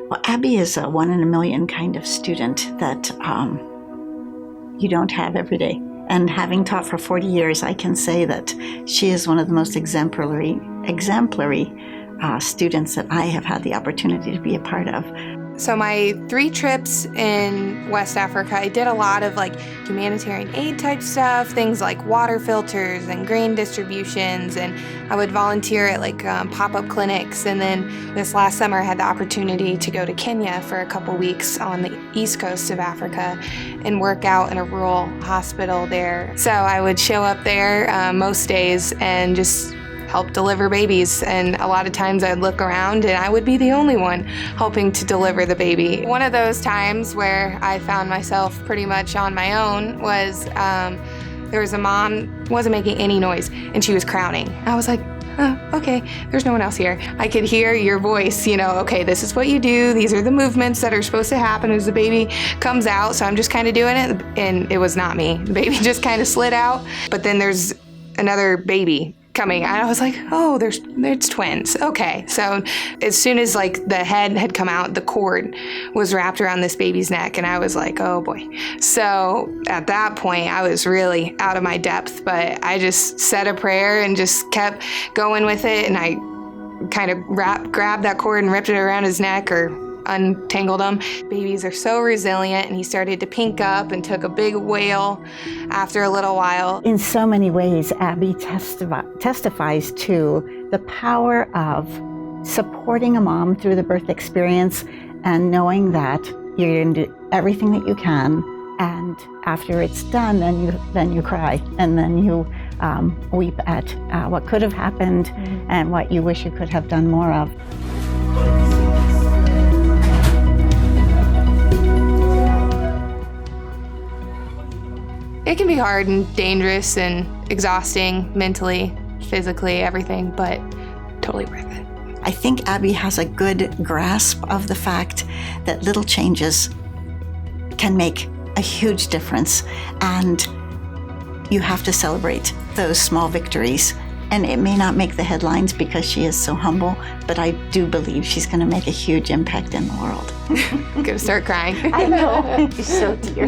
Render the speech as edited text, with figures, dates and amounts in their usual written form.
Well, Abby is a 1 in a million kind of student that you don't have every day. And having taught for 40 years, I can say that she is one of the most exemplary students that I have had the opportunity to be a part of. So my 3 trips in West Africa, I did a lot of humanitarian aid type stuff, things like water filters and grain distributions, and I would volunteer at pop-up clinics. And then this last summer I had the opportunity to go to Kenya for a couple weeks on the east coast of Africa and work out in a rural hospital there. So I would show up there most days and just help deliver babies, and a lot of times I'd look around and I would be the only one helping to deliver the baby. One of those times where I found myself pretty much on my own was there was a mom, wasn't making any noise, and she was crowning. I was like, oh, okay, there's no one else here. I could hear your voice, okay, this is what you do. These are the movements that are supposed to happen as the baby comes out. So I'm just kind of doing it, and it was not me. The baby just kind of slid out, but then there's another baby coming. And I was like, oh, it's twins. Okay. So as soon as the head had come out, the cord was wrapped around this baby's neck, and I was like, oh boy. So at that point, I was really out of my depth, but I just said a prayer and just kept going with it. And I kind of grabbed that cord and ripped it around his neck, or untangled him. Babies are so resilient, and he started to pink up and took a big wail after a little while. In so many ways, Abby testifies to the power of supporting a mom through the birth experience and knowing that you're going to do everything that you can, and after it's done, then you cry, and then you weep at what could have happened and what you wish you could have done more of. It can be hard and dangerous and exhausting mentally, physically, everything, but totally worth it. I think Abby has a good grasp of the fact that little changes can make a huge difference, and you have to celebrate those small victories. And it may not make the headlines because she is so humble, but I do believe she's going to make a huge impact in the world. I'm going to start crying. I know. She's so dear.